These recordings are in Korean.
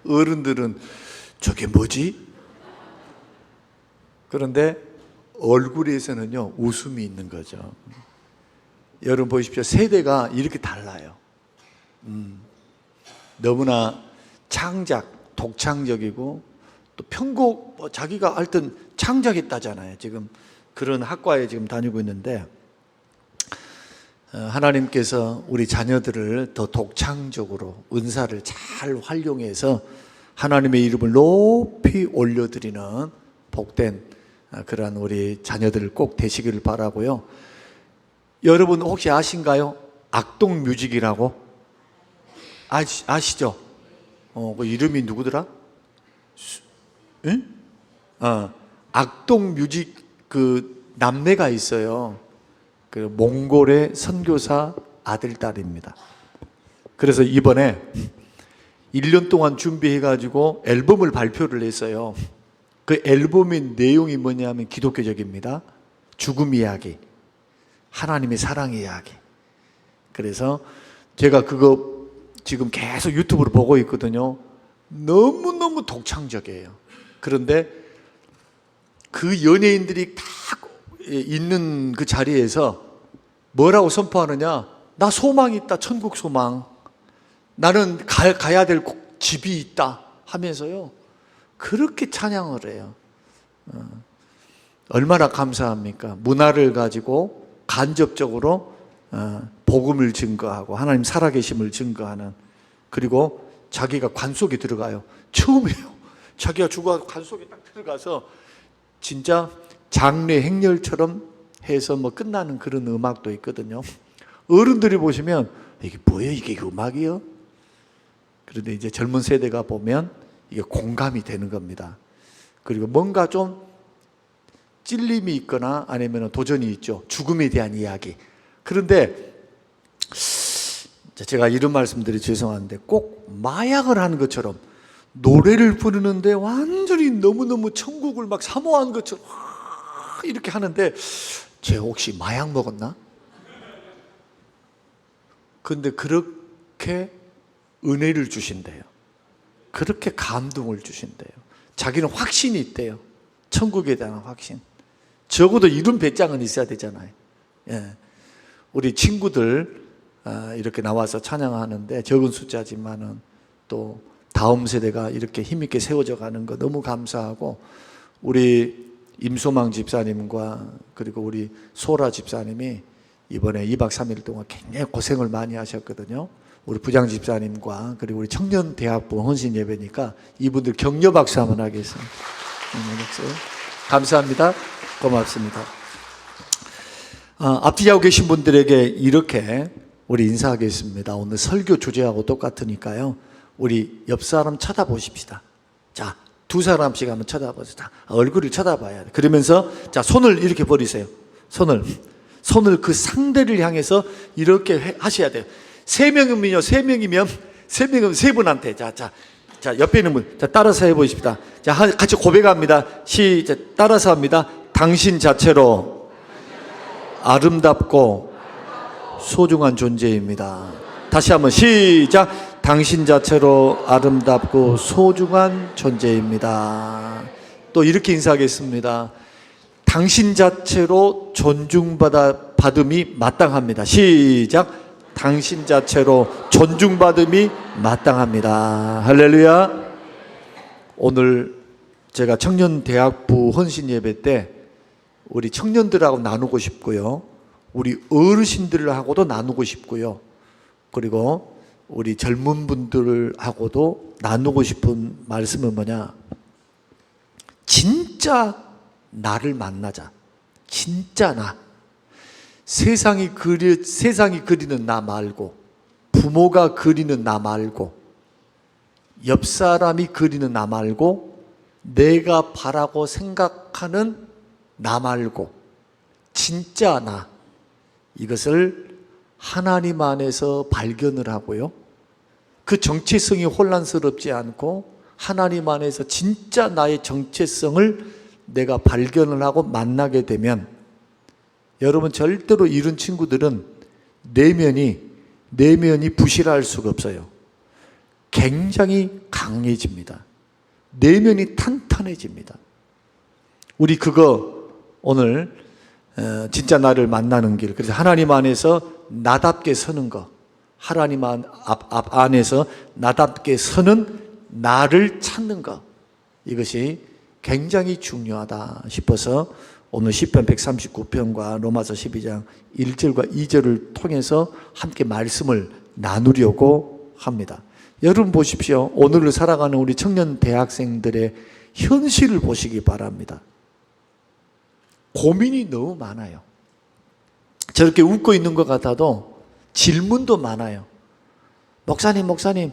어른들은 저게 뭐지? 그런데 얼굴에서는요 웃음이 있는 거죠. 여러분 보십시오. 세대가 이렇게 달라요. 너무나 독창적이고 또 편곡 자기가 하여튼 창작했다잖아요. 지금 그런 학과에 지금 다니고 있는데 하나님께서 우리 자녀들을 더 독창적으로 은사를 잘 활용해서 하나님의 이름을 높이 올려드리는 복된 그러한 우리 자녀들 꼭 되시기를 바라고요. 여러분 혹시 아신가요? 악동뮤직이라고? 아시죠? 그 이름이 누구더라? 응? 악동뮤직 그 남매가 있어요. 그 몽골의 선교사 아들, 딸입니다. 그래서 이번에 1년 동안 준비해가지고 앨범을 발표를 했어요. 그 앨범의 내용이 뭐냐면 기독교적입니다. 죽음 이야기, 하나님의 사랑 이야기. 그래서 제가 그거 지금 계속 유튜브로 보고 있거든요. 너무너무 독창적이에요. 그런데 그 연예인들이 다 있는 그 자리에서 뭐라고 선포하느냐? 나 소망이 있다. 천국 소망. 나는 가야 될 집이 있다 하면서요. 그렇게 찬양을 해요. 얼마나 감사합니까? 문화를 가지고 간접적으로 복음을 증거하고 하나님 살아계심을 증거하는, 그리고 자기가 관 속에 들어가요. 처음이에요. 자기가 죽어 관 속에 딱 들어가서 진짜 장례 행렬처럼 해서 뭐 끝나는 그런 음악도 있거든요. 어른들이 보시면 이게 뭐예요? 이게 음악이요? 그런데 이제 젊은 세대가 보면 이게 공감이 되는 겁니다. 그리고 뭔가 좀 찔림이 있거나 아니면 도전이 있죠. 죽음에 대한 이야기. 그런데 제가 이런 말씀드리 죄송한데 꼭 마약을 하는 것처럼 노래를 부르는데 완전히 너무너무 천국을 막 사모한 것처럼 이렇게 하는데 쟤 혹시 마약 먹었나? 근데 그렇게 은혜를 주신대요. 그렇게 감동을 주신대요. 자기는 확신이 있대요. 천국에 대한 확신. 적어도 이런 배짱은 있어야 되잖아요. 예. 우리 친구들 이렇게 나와서 찬양하는데 적은 숫자지만은 또 다음 세대가 이렇게 힘있게 세워져 가는 거 너무 감사하고, 우리 임소망 집사님과 그리고 우리 소라 집사님이 이번에 2박 3일 동안 굉장히 고생을 많이 하셨거든요. 우리 부장 집사님과 그리고 우리 청년대학부 헌신 예배니까 이분들 격려 박수 한번 하겠습니다. 감사합니다. 고맙습니다. 앞뒤 하고 계신 분들에게 이렇게 우리 인사하겠습니다. 오늘 설교 주제하고 똑같으니까요. 우리 옆 사람 쳐다보십시다. 자, 두 사람씩 한번 쳐다보세요. 얼굴을 쳐다봐야 돼. 그러면서 자, 손을 이렇게 버리세요. 손을 그 상대를 향해서 이렇게 하셔야 돼요. 세 명이면 세 분한테 자, 옆에 있는 분, 자, 따라서 해보십시다. 자, 같이 고백합니다. 시작. 따라서 합니다. 당신 자체로 아름답고 소중한 존재입니다. 다시 한번 시작. 당신 자체로 아름답고 소중한 존재입니다. 또 이렇게 인사하겠습니다. 당신 자체로 존중받음이 마땅합니다. 시작. 당신 자체로 존중받음이 마땅합니다. 할렐루야. 오늘 제가 청년대학부 헌신 예배 때 우리 청년들하고 나누고 싶고요, 우리 어르신들하고도 나누고 싶고요, 그리고 우리 젊은 분들하고도 나누고 싶은 말씀은 뭐냐? 진짜 나를 만나자. 진짜 나. 세상이 그리는 나 말고, 부모가 그리는 나 말고, 옆 사람이 그리는 나 말고, 내가 바라고 생각하는 나 말고, 진짜 나. 이것을 하나님 안에서 발견을 하고요, 그 정체성이 혼란스럽지 않고 하나님 안에서 진짜 나의 정체성을 내가 발견을 하고 만나게 되면, 여러분 절대로 이런 친구들은 내면이 부실할 수가 없어요. 굉장히 강해집니다. 내면이 탄탄해집니다. 우리 그거 오늘 진짜 나를 만나는 길, 그래서 하나님 안에서 나답게 서는 거, 하나님 안에서 나답게 서는 나를 찾는 것, 이것이 굉장히 중요하다 싶어서 오늘 시편 139편과 로마서 12장 1절과 2절을 통해서 함께 말씀을 나누려고 합니다. 여러분 보십시오. 오늘을 살아가는 우리 청년 대학생들의 현실을 보시기 바랍니다. 고민이 너무 많아요. 저렇게 웃고 있는 것 같아도 질문도 많아요. 목사님,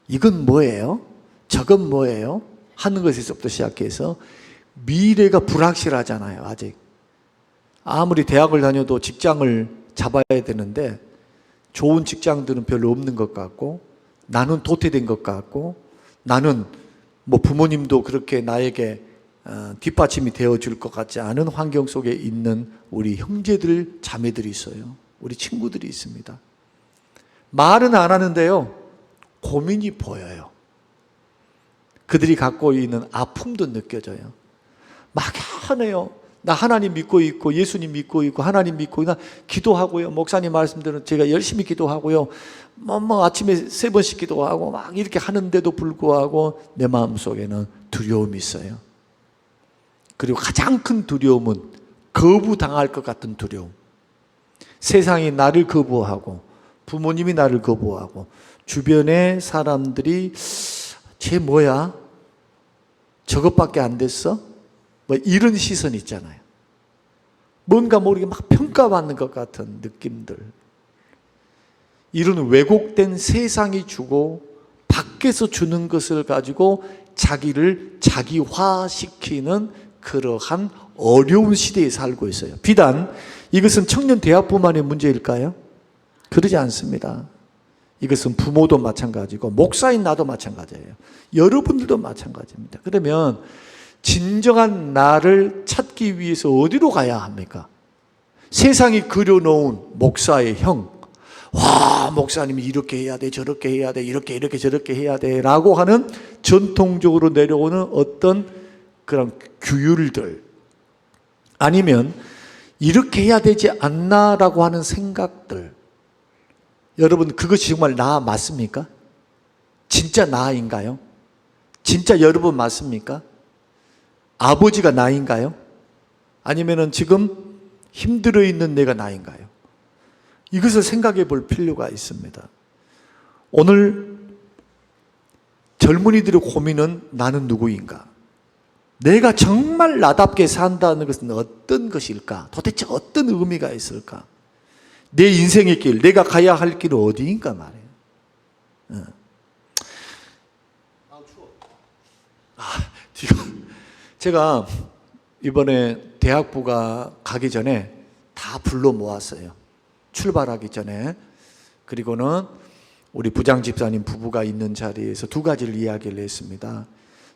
이건 뭐예요? 저건 뭐예요? 하는 것에서부터 시작해서 미래가 불확실하잖아요, 아직. 아무리 대학을 다녀도 직장을 잡아야 되는데 좋은 직장들은 별로 없는 것 같고, 나는 도태된 것 같고, 나는 뭐 부모님도 그렇게 나에게 뒷받침이 되어줄 것 같지 않은 환경 속에 있는 우리 형제들, 자매들이 있어요. 우리 친구들이 있습니다. 말은 안 하는데요, 고민이 보여요. 그들이 갖고 있는 아픔도 느껴져요. 막연해요. 나 하나님 믿고 있고, 예수님 믿고 있고, 하나님 믿고, 나 기도하고요. 목사님 말씀대로 제가 열심히 기도하고요. 아침에 3번씩 기도하고 막 이렇게 하는데도 불구하고 내 마음속에는 두려움이 있어요. 그리고 가장 큰 두려움은 거부당할 것 같은 두려움. 세상이 나를 거부하고, 부모님이 나를 거부하고, 주변의 사람들이 쟤 뭐야? 저것밖에 안 됐어? 뭐 이런 시선 있잖아요. 뭔가 모르게 막 평가받는 것 같은 느낌들. 이런 왜곡된 세상이 주고 밖에서 주는 것을 가지고 자기를 자기화시키는 그러한 어려운 시대에 살고 있어요. 비단 이것은 청년 대학뿐만의 문제일까요? 그러지 않습니다. 이것은 부모도 마찬가지고 목사인 나도 마찬가지예요. 여러분들도 마찬가지입니다. 그러면 진정한 나를 찾기 위해서 어디로 가야 합니까? 세상이 그려놓은 목사의 형, 와, 목사님이 이렇게 해야 돼, 저렇게 해야 돼, 이렇게 저렇게 해야 돼 라고 하는 전통적으로 내려오는 어떤 그런 규율들, 아니면 이렇게 해야 되지 않나 라고 하는 생각들, 여러분 그것이 정말 나 맞습니까? 진짜 나인가요? 진짜 여러분 맞습니까? 아버지가 나인가요? 아니면은 지금 힘들어 있는 내가 나인가요? 이것을 생각해 볼 필요가 있습니다. 오늘 젊은이들의 고민은 나는 누구인가? 내가 정말 나답게 산다는 것은 어떤 것일까? 도대체 어떤 의미가 있을까? 내 인생의 길, 내가 가야 할 길은 어디인가 말이에요. 제가 이번에 대학부가 가기 전에 다 불러 모았어요. 출발하기 전에. 그리고는 우리 부장 집사님 부부가 있는 자리에서 2가지를 이야기를 했습니다.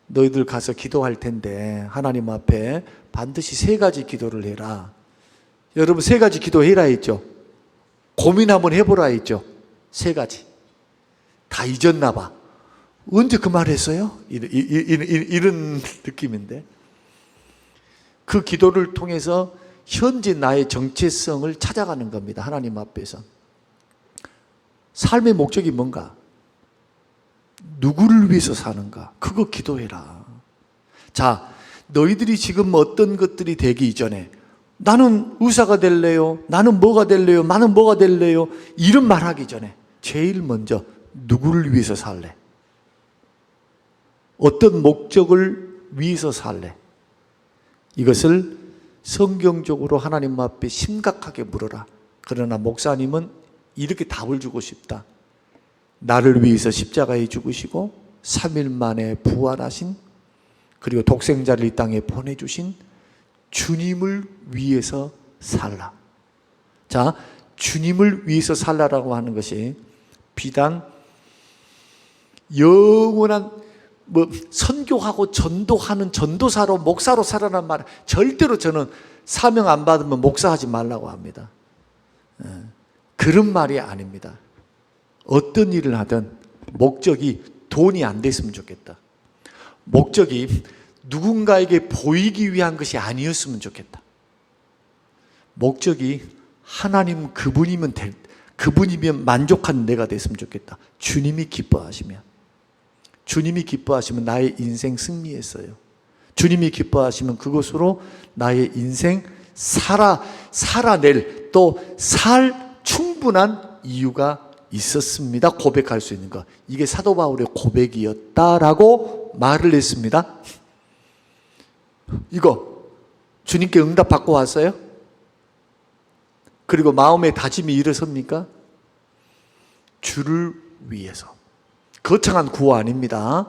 너희들 가서 기도할 텐데 하나님 앞에 반드시 3가지 기도를 해라. 여러분 3가지 기도해라 했죠? 고민 한번 해보라 했죠? 3가지. 다 잊었나 봐. 언제 그 말 했어요? 이런 느낌인데. 그 기도를 통해서 현재 나의 정체성을 찾아가는 겁니다. 하나님 앞에서. 삶의 목적이 뭔가? 누구를 위해서 사는가? 그거 기도해라. 자, 너희들이 지금 어떤 것들이 되기 이전에 나는 의사가 될래요? 나는 뭐가 될래요? 나는 뭐가 될래요? 이런 말 하기 전에 제일 먼저 누구를 위해서 살래? 어떤 목적을 위해서 살래? 이것을 성경적으로 하나님 앞에 심각하게 물어라. 그러나 목사님은 이렇게 답을 주고 싶다. 나를 위해서 십자가에 죽으시고 3일 만에 부활하신, 그리고 독생자를 이 땅에 보내주신 주님을 위해서 살라. 자, 주님을 위해서 살라라고 하는 것이 비단 영원한 선교하고 전도하는 전도사로, 목사로 살아란 말, 절대로 저는 사명 안 받으면 목사하지 말라고 합니다. 그런 말이 아닙니다. 어떤 일을 하든 목적이 돈이 안 됐으면 좋겠다. 목적이 누군가에게 보이기 위한 것이 아니었으면 좋겠다. 목적이 하나님 그분이면 만족한 내가 됐으면 좋겠다. 주님이 기뻐하시면 나의 인생 승리했어요. 주님이 기뻐하시면 그것으로 나의 인생 살아낼 또 살 충분한 이유가 있었습니다. 고백할 수 있는 것. 이게 사도 바울의 고백이었다라고 말을 했습니다. 이거 주님께 응답 받고 왔어요? 그리고 마음의 다짐이 일어섭니까? 주를 위해서. 거창한 구호 아닙니다.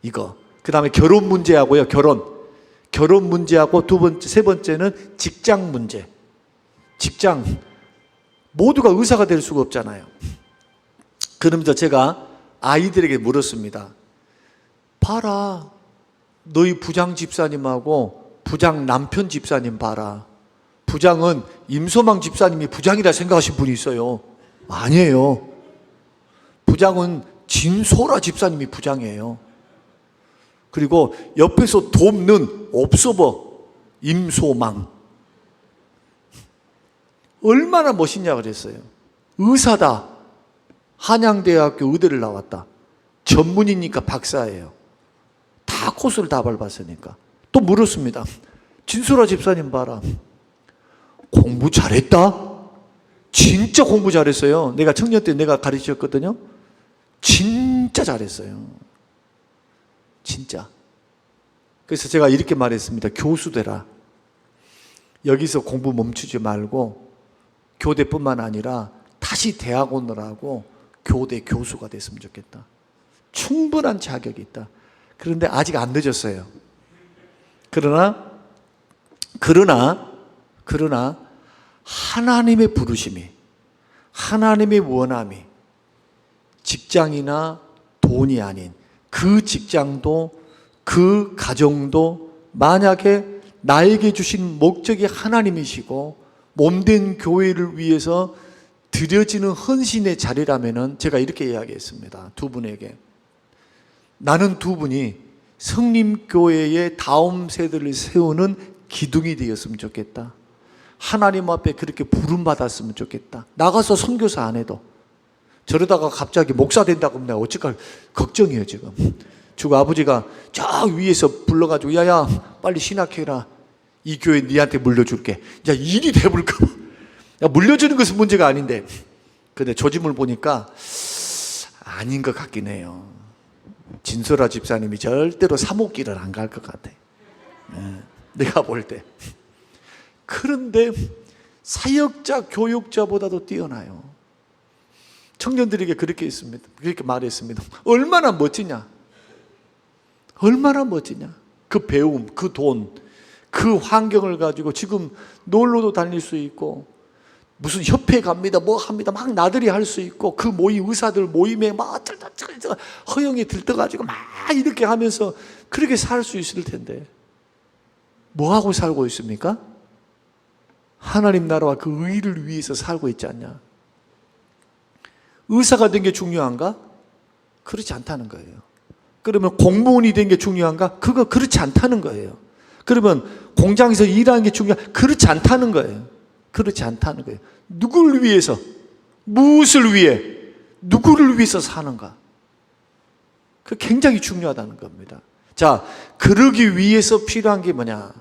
이거. 그 다음에 결혼 문제하고요. 결혼 문제하고 세 번째는 직장 문제. 직장. 모두가 의사가 될 수가 없잖아요. 그러면서 제가 아이들에게 물었습니다. 봐라. 너희 부장 집사님하고 부장 남편 집사님 봐라. 부장은 임소망 집사님이 부장이라 생각하신 분이 있어요. 아니에요. 부장은 진소라 집사님이 부장이에요. 그리고 옆에서 돕는 옵서버 임소망. 얼마나 멋있냐 그랬어요. 의사다. 한양대학교 의대를 나왔다. 전문이니까 박사예요. 다 코스를 다 밟았으니까. 또 물었습니다. 진소라 집사님 봐라. 공부 잘했다? 진짜 공부 잘했어요. 내가 청년 때 내가 가르쳤거든요. 진짜 잘했어요. 진짜. 그래서 제가 이렇게 말했습니다. 교수 되라. 여기서 공부 멈추지 말고 교대뿐만 아니라 다시 대학원을 하고 교대 교수가 됐으면 좋겠다. 충분한 자격이 있다. 그런데 아직 안 늦었어요. 그러나 하나님의 부르심이, 하나님의 원함이 직장이나 돈이 아닌 그 직장도 그 가정도 만약에 나에게 주신 목적이 하나님이시고 몸된 교회를 위해서 드려지는 헌신의 자리라면은 제가 이렇게 이야기했습니다. 두 분에게. 나는 두 분이 성림교회의 다음 세대를 세우는 기둥이 되었으면 좋겠다. 하나님 앞에 그렇게 부름받았으면 좋겠다. 나가서 선교사 안 해도. 저러다가 갑자기 목사 된다고 하면 내가 어쩔까 걱정이에요 지금. 주고 아버지가 저 위에서 불러가지고 야야 빨리 신학해라. 이 교회 니한테 물려줄게. 야 일이 돼볼까 봐. 야, 물려주는 것은 문제가 아닌데. 근데 조짐을 보니까 아닌 것 같긴 해요. 진솔아 집사님이 절대로 사목길을 안 갈 것 같아. 내가 볼 때. 그런데 사역자, 교육자보다도 뛰어나요. 청년들에게 그렇게 말했습니다. 얼마나 멋지냐? 얼마나 멋지냐? 그 배움, 그 돈, 그 환경을 가지고 지금 놀러도 다닐 수 있고 무슨 협회 갑니다, 뭐 합니다, 막 나들이 할 수 있고 그 모임, 의사들 모임에 막 허영이 들떠가지고 막 이렇게 하면서 그렇게 살 수 있을 텐데 뭐 하고 살고 있습니까? 하나님 나라와 그 의를 위해서 살고 있지 않냐? 의사가 된 게 중요한가? 그렇지 않다는 거예요. 그러면 공무원이 된 게 중요한가? 그거 그렇지 않다는 거예요. 그러면 공장에서 일하는 게 중요한가? 그렇지 않다는 거예요. 그렇지 않다는 거예요. 누구를 위해서, 무엇을 위해, 누구를 위해서 사는가? 그 굉장히 중요하다는 겁니다. 자, 그러기 위해서 필요한 게 뭐냐?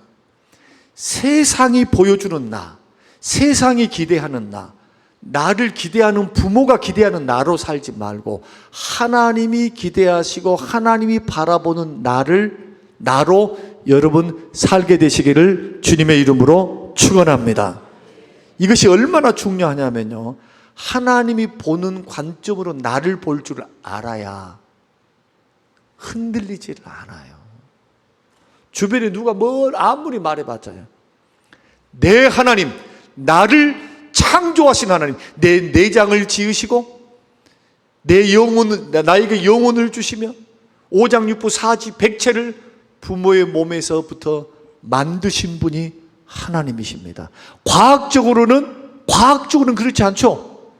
세상이 보여주는 나, 세상이 기대하는 나, 나를 기대하는 부모가 기대하는 나로 살지 말고 하나님이 기대하시고 하나님이 바라보는 나로 여러분 살게 되시기를 주님의 이름으로 축원합니다. 이것이 얼마나 중요하냐면요, 하나님이 보는 관점으로 나를 볼 줄 알아야 흔들리질 않아요. 주변에 누가 뭘 아무리 말해봤자요, 내 하나님, 나를 창조하신 하나님, 내 내장을 지으시고 나에게 영혼을 주시며 오장육부 사지 백체를 부모의 몸에서부터 만드신 분이 하나님이십니다. 과학적으로는 그렇지 않죠.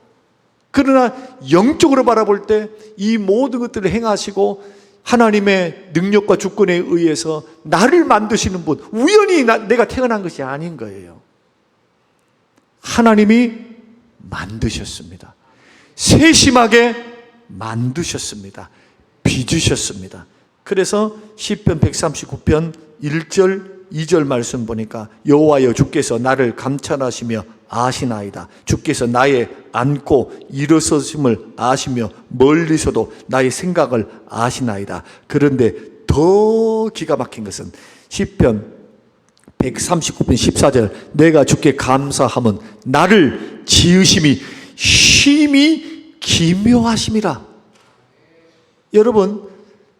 그러나 영적으로 바라볼 때 이 모든 것들을 행하시고 하나님의 능력과 주권에 의해서 나를 만드시는 분, 우연히 내가 태어난 것이 아닌 거예요. 하나님이 만드셨습니다. 세심하게 만드셨습니다. 빚으셨습니다. 그래서 시편 139편 1절 2절 말씀 보니까 여호와여 주께서 나를 감찰하시며 아시나이다. 주께서 나의 앉고 일어서심을 아시며 멀리서도 나의 생각을 아시나이다. 그런데 더 기가 막힌 것은 시편 139편 14절 내가 주께 감사함은 나를 지으심이 심히 기묘하심이라. 여러분,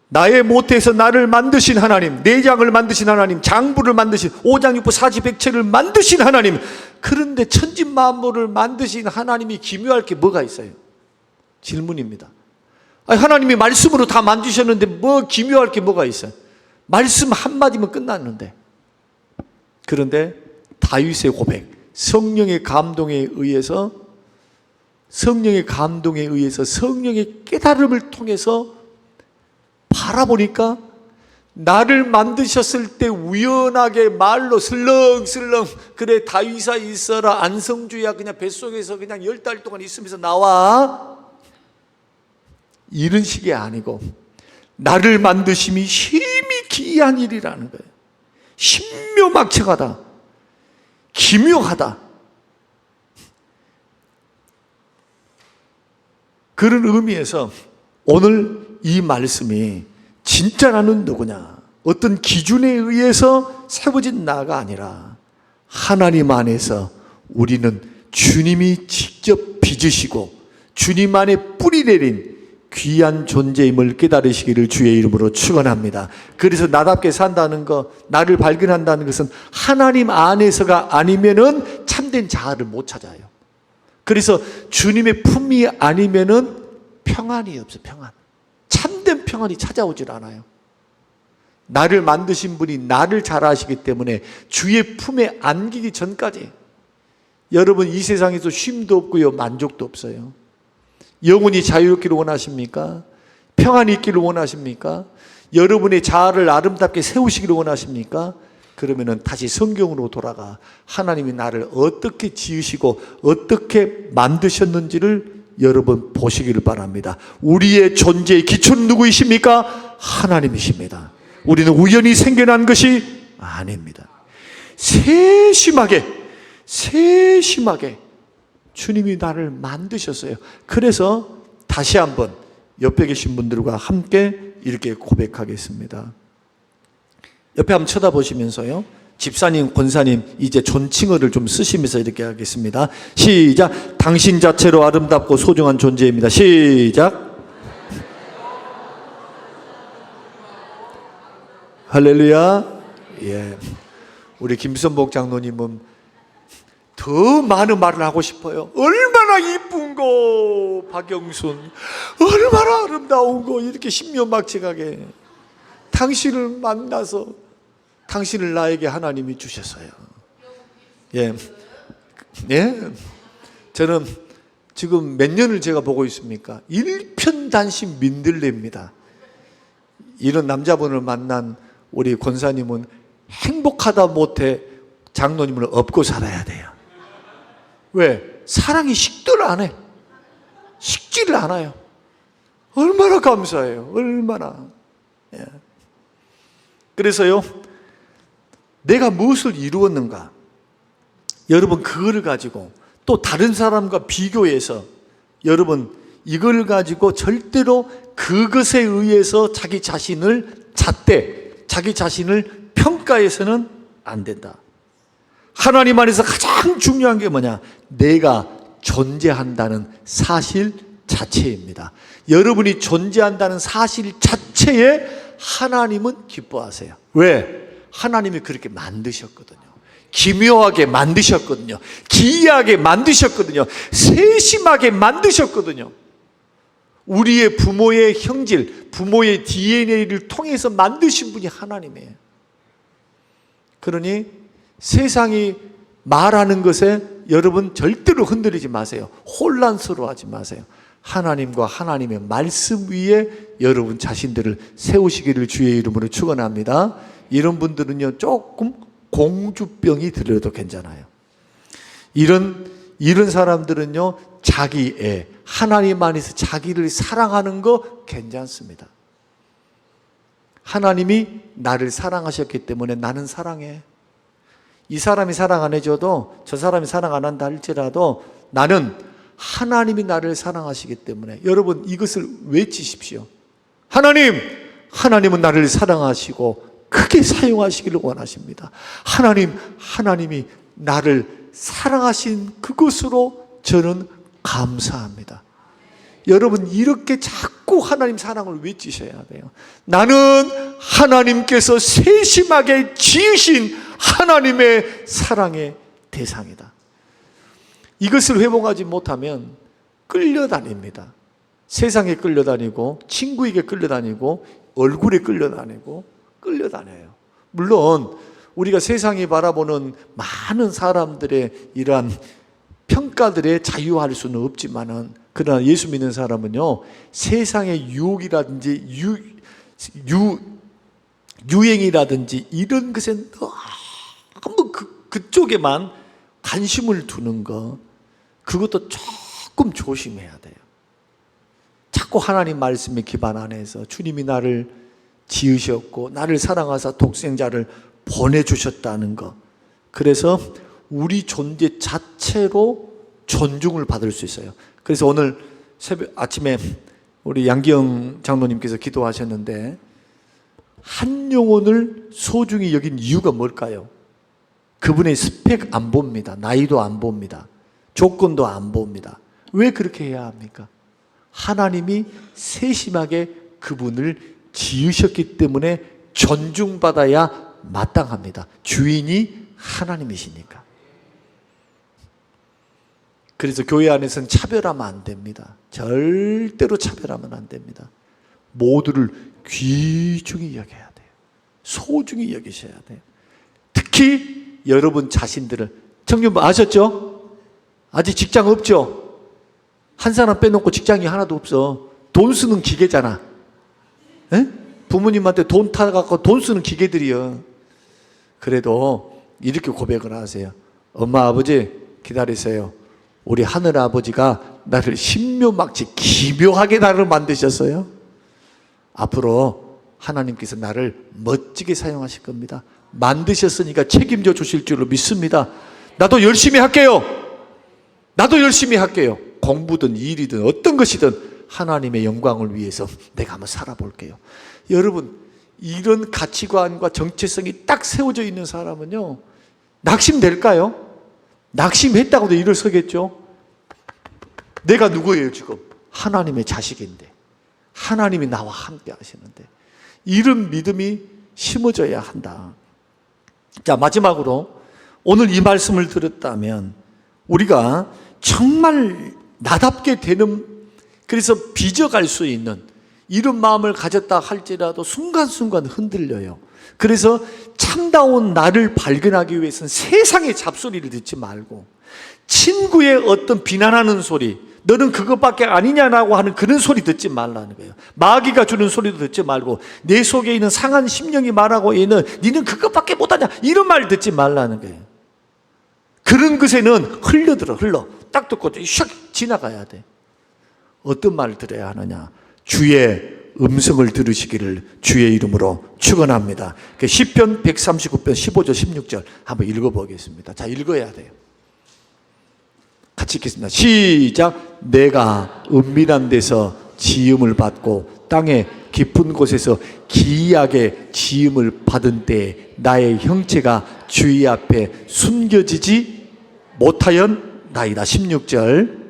나의 모태에서 나를 만드신 하나님, 내장을 만드신 하나님, 장부를 만드신 오장육부 사지백체를 만드신 하나님, 그런데 천지만물을 만드신 하나님이 기묘할 게 뭐가 있어요? 질문입니다. 아니, 하나님이 말씀으로 다 만드셨는데 뭐 기묘할 게 뭐가 있어요? 말씀 한마디면 끝났는데. 그런데 다윗의 고백, 성령의 감동에 의해서 성령의 깨달음을 통해서 바라보니까 나를 만드셨을 때 우연하게 말로 슬렁슬렁 그래 다윗아 있어라 안성주야 그냥 뱃속에서 그냥 10달 동안 있으면서 나와, 이런 식이 아니고 나를 만드심이 심히 기이한 일이라는 거예요. 신묘막측하다, 기묘하다. 그런 의미에서 오늘 이 말씀이 진짜 나는 누구냐, 어떤 기준에 의해서 세워진 나가 아니라 하나님 안에서 우리는 주님이 직접 빚으시고 주님 안에 뿌리 내린 귀한 존재임을 깨달으시기를 주의 이름으로 축원합니다. 그래서 나답게 산다는 것, 나를 발견한다는 것은 하나님 안에서가 아니면은 참된 자아를 못 찾아요. 그래서 주님의 품이 아니면은 평안이 없어. 평안, 참된 평안이 찾아오질 않아요. 나를 만드신 분이 나를 잘 아시기 때문에 주의 품에 안기기 전까지 여러분 이 세상에서 쉼도 없고요, 만족도 없어요. 영혼이 자유롭기를 원하십니까? 평안이 있기를 원하십니까? 여러분의 자아를 아름답게 세우시기를 원하십니까? 그러면은 다시 성경으로 돌아가 하나님이 나를 어떻게 지으시고 어떻게 만드셨는지를 여러분 보시기를 바랍니다. 우리의 존재의 기초는 누구이십니까? 하나님이십니다. 우리는 우연히 생겨난 것이 아닙니다. 세심하게 주님이 나를 만드셨어요. 그래서 다시 한번 옆에 계신 분들과 함께 이렇게 고백하겠습니다. 옆에 한번 쳐다보시면서요, 집사님, 권사님 이제 존칭어를 좀 쓰시면서 이렇게 하겠습니다. 시작. 당신 자체로 아름답고 소중한 존재입니다. 시작. 할렐루야. 예. 우리 김선복 장로님은 더 많은 말을 하고 싶어요. 얼마나 이쁜고 박영순, 얼마나 아름다운고, 이렇게 신묘막측하게 당신을 만나서 당신을 나에게 하나님이 주셨어요. 예. 저는 지금 몇 년을 제가 보고 있습니까? 일편단심 민들레입니다. 이런 남자분을 만난 우리 권사님은 행복하다 못해 장로님을 업고 살아야 돼요. 왜? 사랑이 식도를 안 해. 식지를 않아요. 얼마나 감사해요. 얼마나. 예. 그래서요, 내가 무엇을 이루었는가, 여러분 그거를 가지고 또 다른 사람과 비교해서 여러분 이걸 가지고 절대로 그것에 의해서 자기 자신을 잣대, 자기 자신을 평가해서는 안 된다. 하나님 안에서 가장 중요한 게 뭐냐? 내가 존재한다는 사실 자체입니다. 여러분이 존재한다는 사실 자체에 하나님은 기뻐하세요. 왜? 하나님이 그렇게 만드셨거든요. 기묘하게 만드셨거든요. 기이하게 만드셨거든요. 세심하게 만드셨거든요. 우리의 부모의 형질, 부모의 DNA를 통해서 만드신 분이 하나님이에요. 그러니 세상이 말하는 것에 여러분 절대로 흔들리지 마세요. 혼란스러워하지 마세요. 하나님과 하나님의 말씀 위에 여러분 자신들을 세우시기를 주의 이름으로 축원합니다. 이런 분들은요, 조금 공주병이 들려도 괜찮아요. 이런 사람들은요, 자기의 하나님 안에서 자기를 사랑하는 거 괜찮습니다. 하나님이 나를 사랑하셨기 때문에 나는 사랑해. 이 사람이 사랑 안 해줘도 저 사람이 사랑 안 한다 할지라도 나는 하나님이 나를 사랑하시기 때문에, 여러분 이것을 외치십시오. 하나님은 나를 사랑하시고 크게 사용하시기를 원하십니다. 하나님이 나를 사랑하신 그것으로 저는 감사합니다. 여러분 이렇게 자꾸 하나님 사랑을 외치셔야 돼요. 나는 하나님께서 세심하게 지으신 하나님의 사랑의 대상이다. 이것을 회복하지 못하면 끌려다닙니다. 세상에 끌려다니고, 친구에게 끌려다니고, 얼굴에 끌려다니고, 끌려다녀요. 물론 우리가 세상이 바라보는 많은 사람들의 이러한 평가들에 자유할 수는 없지만은, 그러나 예수 믿는 사람은요, 세상의 유혹이라든지 유행이라든지 이런 것에 너무 그쪽에만 관심을 두는 거, 그것도 조금 조심해야 돼요. 자꾸 하나님 말씀에 기반 안에서 주님이 나를 지으셨고 나를 사랑하사 독생자를 보내주셨다는 거, 그래서 우리 존재 자체로 존중을 받을 수 있어요. 그래서 오늘 아침에 우리 양기영 장로님께서 기도하셨는데, 한 영혼을 소중히 여긴 이유가 뭘까요? 그분의 스펙 안 봅니다. 나이도 안 봅니다. 조건도 안 봅니다. 왜 그렇게 해야 합니까? 하나님이 세심하게 그분을 지으셨기 때문에 존중받아야 마땅합니다. 주인이 하나님이시니까. 그래서 교회 안에서는 차별하면 안 됩니다. 절대로 차별하면 안 됩니다. 모두를 귀중히 여겨야 돼요. 소중히 여기셔야 돼요. 특히 여러분 자신들을, 청년부 아셨죠? 아직 직장 없죠? 한 사람 빼놓고 직장이 하나도 없어. 돈 쓰는 기계잖아. 에? 부모님한테 돈 타갖고 돈 쓰는 기계들이요. 그래도 이렇게 고백을 하세요. 엄마 아버지 기다리세요. 우리 하늘 아버지가 나를 신묘막지 기묘하게 나를 만드셨어요. 앞으로 하나님께서 나를 멋지게 사용하실 겁니다. 만드셨으니까 책임져 주실 줄로 믿습니다. 나도 열심히 할게요. 공부든 일이든 어떤 것이든 하나님의 영광을 위해서 내가 한번 살아볼게요. 여러분, 이런 가치관과 정체성이 딱 세워져 있는 사람은요, 낙심될까요? 낙심했다고도 일어서겠죠. 내가 누구예요 지금? 하나님의 자식인데, 하나님이 나와 함께 하시는데, 이런 믿음이 심어져야 한다. 자, 마지막으로 오늘 이 말씀을 들었다면 우리가 정말 나답게 되는, 그래서 빚어갈 수 있는 이런 마음을 가졌다 할지라도 순간순간 흔들려요. 그래서 참다운 나를 발견하기 위해서는 세상의 잡소리를 듣지 말고, 친구의 어떤 비난하는 소리, 너는 그것밖에 아니냐라고 하는 그런 소리 듣지 말라는 거예요. 마귀가 주는 소리도 듣지 말고, 내 속에 있는 상한 심령이 말하고 있는 니는 그것밖에 못하냐, 이런 말 듣지 말라는 거예요. 그런 것에는 흘러 딱 듣고 샥 지나가야 돼. 어떤 말을 들어야 하느냐? 주의 음성을 들으시기를 주의 이름으로 축원합니다. 시편 139편 15절 16절 한번 읽어보겠습니다. 자, 읽어야 돼요. 같이 읽겠습니다. 시작. 내가 은밀한 데서 지음을 받고 땅의 깊은 곳에서 기이하게 지음을 받은 때에 나의 형체가 주의 앞에 숨겨지지 못하였나이다. 16절.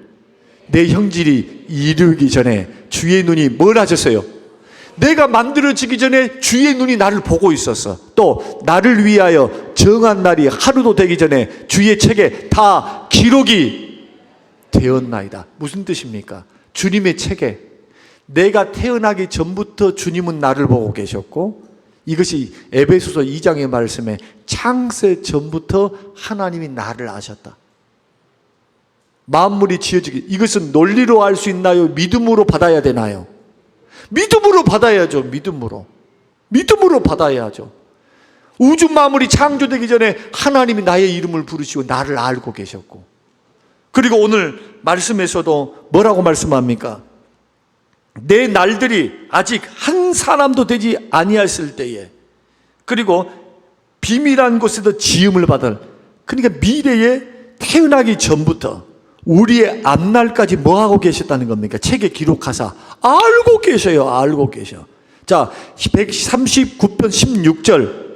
내 형질이 이르기 전에 주의 눈이 뭘 하셨어요? 내가 만들어지기 전에 주의 눈이 나를 보고 있었어. 또 나를 위하여 정한 날이 하루도 되기 전에 주의 책에 다 기록이 되었나이다. 무슨 뜻입니까? 주님의 책에, 내가 태어나기 전부터 주님은 나를 보고 계셨고, 이것이 에베소서 2장의 말씀에 창세 전부터 하나님이 나를 아셨다. 만물이 지어지기, 이것은 논리로 알 수 있나요? 믿음으로 받아야 되나요? 믿음으로 받아야죠. 믿음으로 받아야죠. 우주 만물이 창조되기 전에 하나님이 나의 이름을 부르시고 나를 알고 계셨고, 그리고 오늘 말씀에서도 뭐라고 말씀합니까? 내 날들이 아직 한 사람도 되지 아니했을 때에, 그리고 비밀한 곳에도 지음을 받을, 그러니까 미래에 태어나기 전부터 우리의 앞날까지 뭐하고 계셨다는 겁니까? 책에 기록하사 알고 계셔요. 알고 계셔. 자, 139편 16절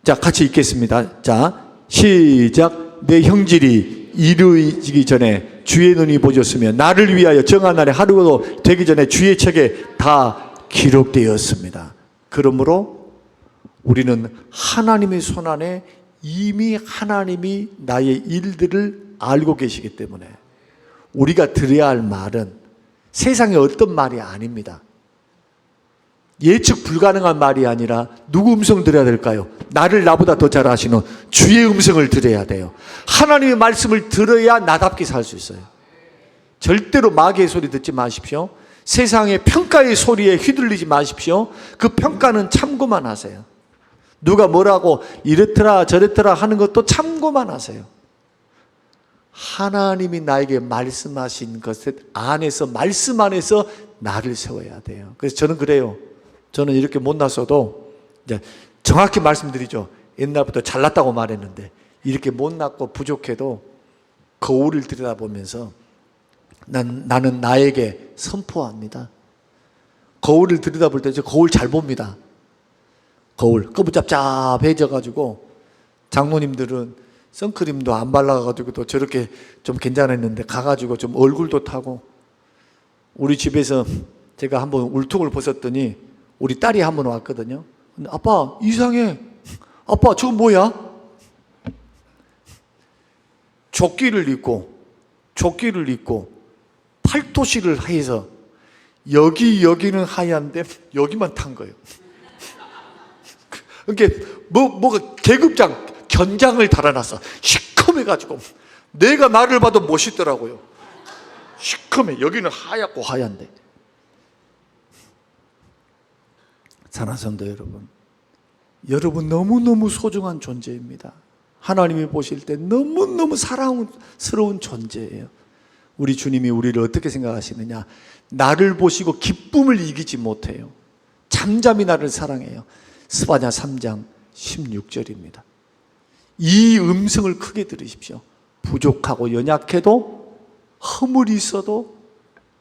자, 같이 읽겠습니다. 자, 시작. 내 형질이 이루어지기 전에 주의 눈이 보셨으며 나를 위하여 정한 날에 하루도 되기 전에 주의 책에 다 기록되었습니다. 그러므로 우리는 하나님의 손안에 이미 하나님이 나의 일들을 알고 계시기 때문에 우리가 들어야 할 말은 세상의 어떤 말이 아닙니다. 예측 불가능한 말이 아니라 누구 음성 들어야 될까요? 나를 나보다 더 잘 아시는 주의 음성을 들어야 돼요. 하나님의 말씀을 들어야 나답게 살 수 있어요. 절대로 마귀의 소리 듣지 마십시오. 세상의 평가의 소리에 휘둘리지 마십시오. 그 평가는 참고만 하세요. 누가 뭐라고 이렇더라 저렇더라 하는 것도 참고만 하세요. 하나님이 나에게 말씀하신 것 안에서, 말씀 안에서 나를 세워야 돼요. 그래서 저는 그래요. 저는 이렇게 못났어도, 이제 정확히 말씀드리죠. 옛날부터 잘났다고 말했는데, 이렇게 못났고 부족해도 거울을 들여다보면서 나는 나에게 선포합니다. 거울을 들여다볼 때 거울 잘 봅니다. 거울 꺼부잡잡해져가지고, 장모님들은 선크림도 안 발라가지고 또 저렇게 좀 괜찮았는데 가가지고 좀 얼굴도 타고, 우리 집에서 제가 한번 울퉁을 벗었더니 우리 딸이 한번 왔거든요. 근데 아빠 이상해. 아빠 저거 뭐야? 조끼를 입고 팔토시를 해서 여기는 하얀데 여기만 탄 거예요. 그러니까 뭐가 계급장 견장을 달아놨어. 시커매가지고 내가 나를 봐도 멋있더라고요. 시커매. 여기는 하얗고 하얀데. 사랑하는 성도 여러분 너무너무 소중한 존재입니다. 하나님이 보실 때 너무너무 사랑스러운 존재예요. 우리 주님이 우리를 어떻게 생각하시느냐? 나를 보시고 기쁨을 이기지 못해요. 잠잠히 나를 사랑해요. 스바냐 3장 16절입니다. 이 음성을 크게 들으십시오. 부족하고 연약해도 허물이 있어도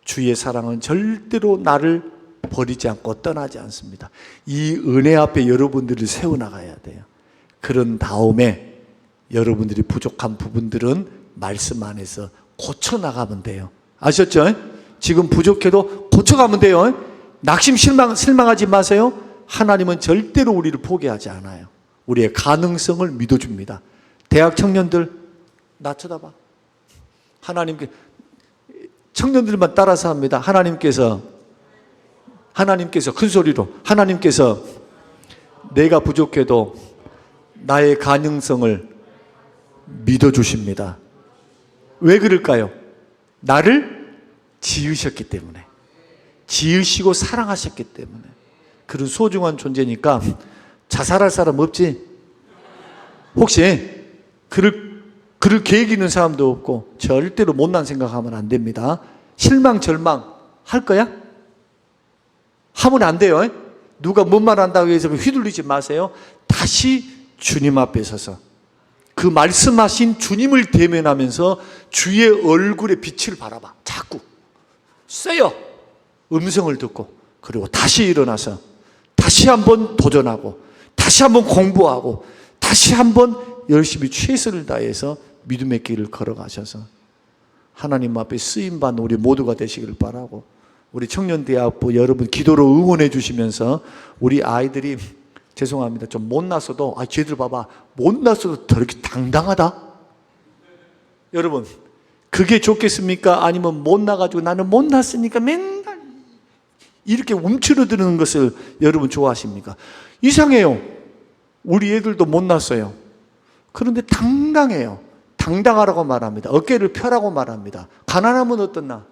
주의 사랑은 절대로 나를 버리지 않고 떠나지 않습니다. 이 은혜 앞에 여러분들을 세워나가야 돼요. 그런 다음에 여러분들이 부족한 부분들은 말씀 안에서 고쳐나가면 돼요. 아셨죠? 지금 부족해도 고쳐가면 돼요. 낙심 실망하지 마세요. 하나님은 절대로 우리를 포기하지 않아요. 우리의 가능성을 믿어줍니다. 대학 청년들 나 쳐다봐. 하나님께, 청년들만 따라서 합니다. 하나님께서 큰 소리로, 하나님께서 내가 부족해도 나의 가능성을 믿어주십니다. 왜 그럴까요? 나를 지으셨기 때문에, 지으시고 사랑하셨기 때문에. 그런 소중한 존재니까 자살할 사람 없지? 혹시 그를 계획 있는 사람도 없고 절대로 못난 생각하면 안 됩니다. 실망 절망 할 거야? 하면 안 돼요. 누가 뭔 말 한다고 해서 휘둘리지 마세요. 다시 주님 앞에 서서 그 말씀하신 주님을 대면하면서 주의 얼굴의 빛을 바라봐. 자꾸 세요. 음성을 듣고, 그리고 다시 일어나서 다시 한번 도전하고, 다시 한번 공부하고, 다시 한번 열심히 최선을 다해서 믿음의 길을 걸어가셔서 하나님 앞에 쓰임받는 우리 모두가 되시길 바라고, 우리 청년대학부 여러분 기도로 응원해 주시면서 우리 아이들이, 죄송합니다, 좀 못났어도, 쟤들 봐봐, 못났어도 저렇게 당당하다. 여러분 그게 좋겠습니까? 아니면 못나가지고 나는 못났으니까 맨날 이렇게 움츠러드는 것을 여러분 좋아하십니까? 이상해요. 우리 애들도 못났어요. 그런데 당당해요. 당당하라고 말합니다. 어깨를 펴라고 말합니다. 가난하면 어떻나?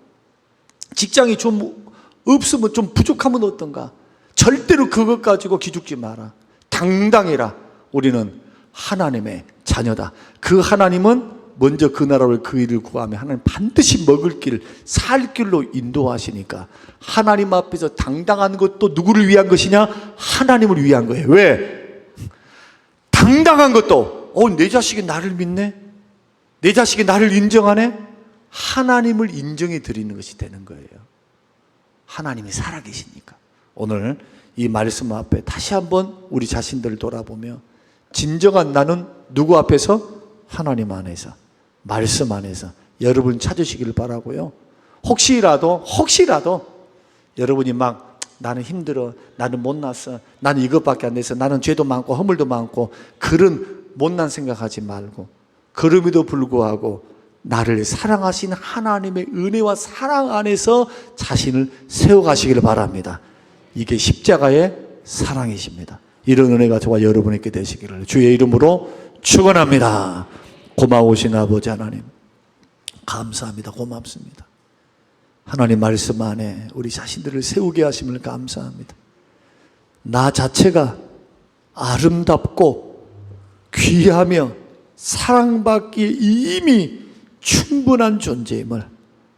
직장이 좀 없으면 좀 부족하면 어떤가? 절대로 그것 가지고 기죽지 마라. 당당해라. 우리는 하나님의 자녀다. 그 하나님은 먼저 그 나라를 그 일을 구하면 하나님 반드시 먹을 길, 살 길로 인도하시니까 하나님 앞에서 당당한 것도 누구를 위한 것이냐? 하나님을 위한 거예요. 왜? 당당한 것도 내 자식이 나를 믿네? 내 자식이 나를 인정하네? 하나님을 인정해 드리는 것이 되는 거예요. 하나님이 살아계시니까. 오늘 이 말씀 앞에 다시 한번 우리 자신들을 돌아보며 진정한 나는 누구 앞에서? 하나님 안에서, 말씀 안에서 여러분 찾으시길 바라고요. 혹시라도 여러분이 막 나는 힘들어, 나는 못났어, 나는 이것밖에 안 돼서, 나는 죄도 많고 허물도 많고 그런 못난 생각하지 말고 그럼에도 불구하고 나를 사랑하신 하나님의 은혜와 사랑 안에서 자신을 세워가시기를 바랍니다. 이게 십자가의 사랑이십니다. 이런 은혜가 저와 여러분에게 되시기를 주의 이름으로 축원합니다. 고마우신 아버지 하나님, 감사합니다. 고맙습니다. 하나님 말씀 안에 우리 자신들을 세우게 하심을 감사합니다. 나 자체가 아름답고 귀하며 사랑받기에 이미 충분한 존재임을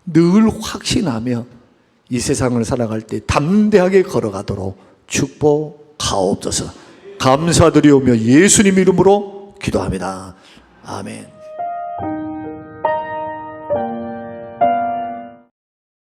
늘 확신하며 이 세상을 살아갈 때 담대하게 걸어가도록 축복하옵소서. 감사드리오며 예수님 이름으로 기도합니다. 아멘.